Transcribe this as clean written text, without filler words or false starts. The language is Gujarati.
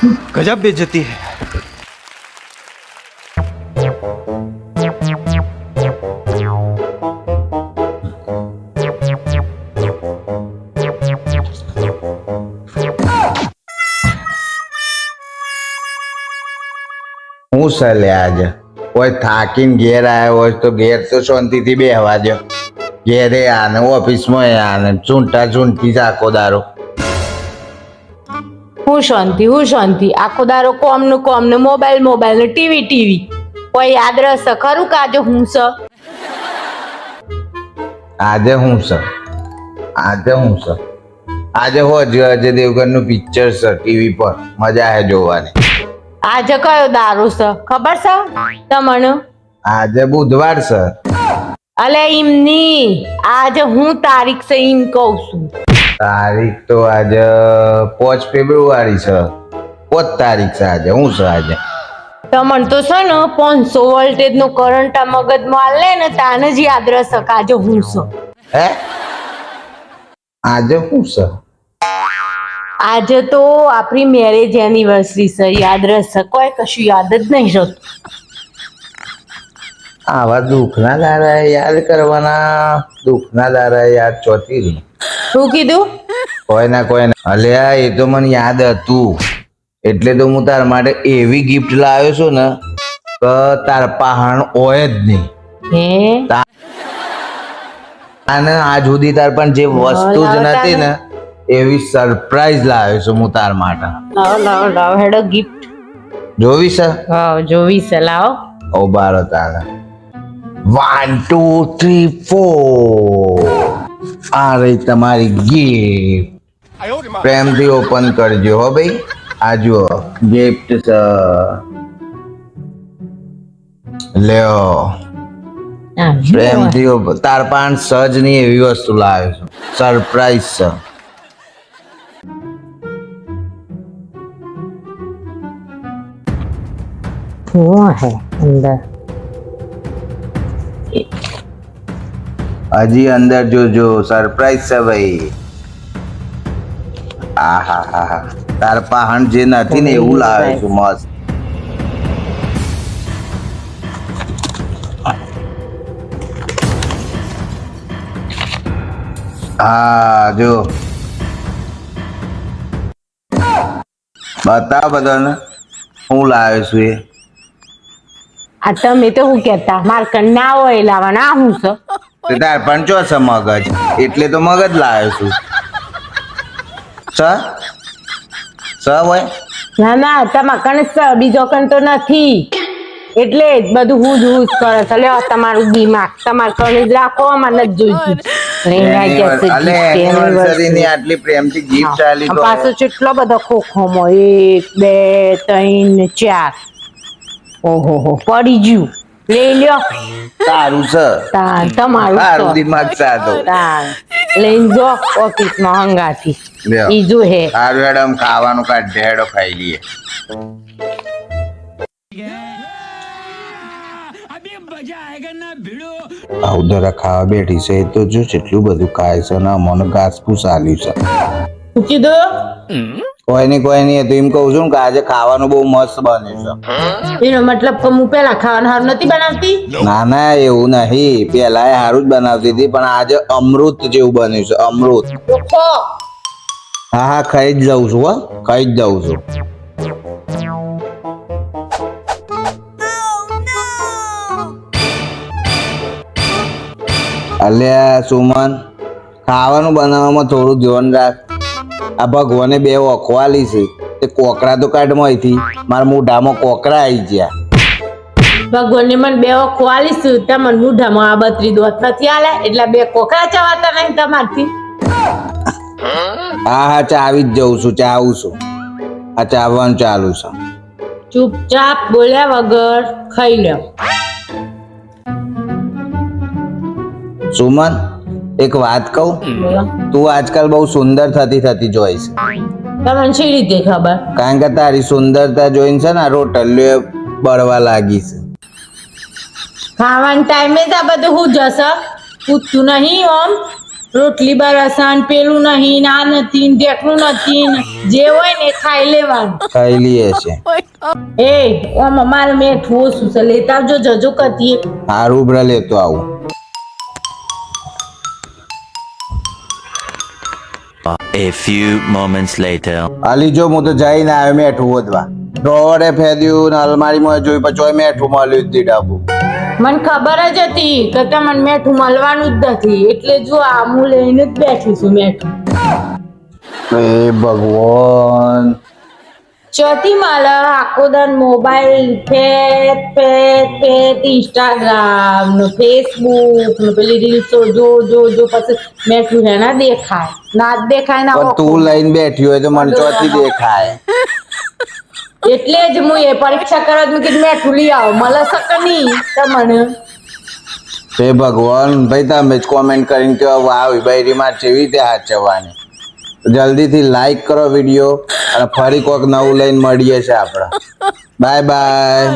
गजब बेइज्जती है। હું સલે આજે કોઈ થાકીને ઘેર આવ્યો હોય તો ઘેર તો શાંતિથી બેહવા દો. ઘેરે આને ઓફિસમાં આને ચૂંટા ચૂંટી આખો દારો. હું શાંતિ આખો દારો કોમ ને મોબાઈલ ને ટીવી કોઈ યાદ રહેશે ખરું કે આજે હું છે? આજે હું છે આજે અજય દેવગનનું પિક્ચર છે ટીવી પર. મજા આવે જોવાની. આજે કયો દારૂ છે ખબર છે તમને? આજે બુધવાર છે. અલે એમની આજે હું તારીખ છે એમ કહું છું. તારીખ તો આજે 5 ફેબ્રુઆરી છે. 5 તારીખ છે આજે. હું છે આજે? તમને તો છે ને 500 વોલ્ટેજ નો કરંટ આ મગજમાં આલે ને તાને જ યાદ રહેશે કે આજે હું છે. હે આજે હું છે? આજે તો આપણી મેરેજ એનિવર્સરી છે. યાદ રહેશે? કોઈ કશું યાદ જ નહીં રહેતું. આવા દુઃખના દાડા યાદ કરવાના. દુઃખના દાડા યાદ ચોથી રહી. શું કીધું? કોઈ ના અલ્યા એ તો મને યાદ હતું એટલે તો હું તાર માટે એવી ગિફ્ટ લાવ્યો છું ને કે તાર પહાણ હોય જ નહીં. હે અને આજ સુધી તાર પણ જે વસ્તુ જ નથી ને એવી સરપ્રાઈઝ લાવ્યો છું હું તાર માટે. લાવો હેડો ગિફ્ટ જોવી છે? હા જોવી છે. લાવો ઓ બારો તારે 1 2 3 4 આ રહી તમારી ગિફ્ટ. પ્રેમથી ઓપન કરજો હો ભાઈ. આ જુઓ ગિફ્ટ છે. લ્યો પ્રેમથી તાર પાંચ સજ ની એવી વસ્તુ લાવ્યો છું. સરપ્રાઈઝ છે. શું હે અંદર? હજી અંદર જોજો સરપ્રાઈઝ છે ભાઈ. આહા તાર પહાણ જે નથી ને એવું લાવ્યો છું મસ્ત. હા જો બતાવ બધાને હું લાવ્યો છું એ. આ તમે તો હું કેતા માર કન ના હોય લાવવાના હું છે? તે તાર પણ ચો છે મગજ એટલે તો મગજ લાવ્યો છું. સ હોય ના તમાર કન છે બીજો કન તો નથી એટલે જ બધું હું જ કરે છે. લ્યો તમારું દિમાગ તમાર કન જ રાખો. મને જ જોઈતું એનિવર્સરી આટલી પ્રેમથી ગિફ્ટ ચાલી તો પાછો કેટલો બધો ખોખોમો 1 2 3 4 ઓહો પડી ગયું. લઈ લ્યો. તારું છે તમારું તારું દિમાગ સાદો. લઈને જો ઓફિસ માં હંગાથી ઈજુ હે. સારું હેડો આમ ખાવાનું કાઢ હેડો ખાઈ લઈએ. ઉધરા ખાવા બેઠી છે તો જો કેટલું બધું ખાય છે ને મને ઘાસ ફૂસ આલ્યું છે. શું કીધું? કોઈ નહીં તો એમ કહું છું કે આજે ખાવાનું બહુ મસ્ત બન્યું છે. એનો મતલબ કે હું પેલા ખાવાનું હારું નથી બનાવતી? ના એવું નહીં. પેલા એ હારું જ બનાવતી હતી પણ આજે અમૃત જેવું બન્યું છે. અમૃત. હા ખાઈ જ જાઉં છું. ખાઈ જ જાઉં છું. અલ્યા સુમન ખાવાનું બનાવવામાં થોડું ધ્યાન રાખ. આ ભગવાને 2 ઓખવાલી છે તે કોકરા તો કાઢમાં અહીંથી મારા મોઢામાં કોકરા આવી ગયા. ભગવાનને મને 2 ખવાલીશું તમને મોઢામાં આ 32 દોત નથી આલે એટલે 2 કોકરા ચવાતા નહીં તમારથી. હા ચાવી જ જઉં છું. ચાવું છું. આ ચાવવાનું ચાલુ છે. ચૂપચાપ બોલ્યા વગર ખાઈ લો. સુમન એક વાત કહું? તું આજકાલ બહુ સુંદર થતી જોઈશ. તમને શી રીતે ખબર? કારણ કે તારી સુંદરતા જોઈને છે ને રોટલીઓ બળવા લાગી છે. ખાવાના ટાઈમે જ આ બધું હું જશે પૂછતું નહીં ઓમ. રોટલી બરસાન પેલું નહીં ના નથી ને ઢેકણું નથી ને જે હોય ને એ ખાઈ લેવાનું. ખાઈ લઈએ છે. એ આમાં મારે મેઠું ઓછું છે લેતા આવજો જજો કતીએ. હારું બ્રા લેતો આવું. A few moments later. આલી જો હું તો જઈને આવ્યો મેઠું વધવા. ડ્રોવરે ફેદ્યું ને અલમારીમાં જોઈ પછી મેઠું મળ્યું જ ડાબુ. મને ખબર જ હતી કે તમને મેઠું મળવાનું જ નથી એટલે જો આ હું લઈને જ બેઠી છું મેઠું. એ ભગવાન. ચોથી માલા આખો દાન મોબાઈલ ફેટ ઇન્સ્ટાગ્રામ ને ફેસબુક ને પેલી રીલ્સો જો પછી મેઠું હેના દેખાય ના જ દેખાય ના પણ તું લઈને બેઠી હોય તો મને ચોથી દેખાય. એટલે જ હું એ પરીક્ષા કરવા જ કીધું મેઠું લઈ આવો મળે શકે નહીં તમને. હે ભગવાન ભાઈ તમે જ કોમેન્ટ કરીને કહો વાવ બૈરી માં કેવી રીતે હાચવવાની. જલ્દીથી લાઈક કરો વિડીયો અને ફરી કોઈક નવું લઈને મળીએ છે આપણે. Bye bye.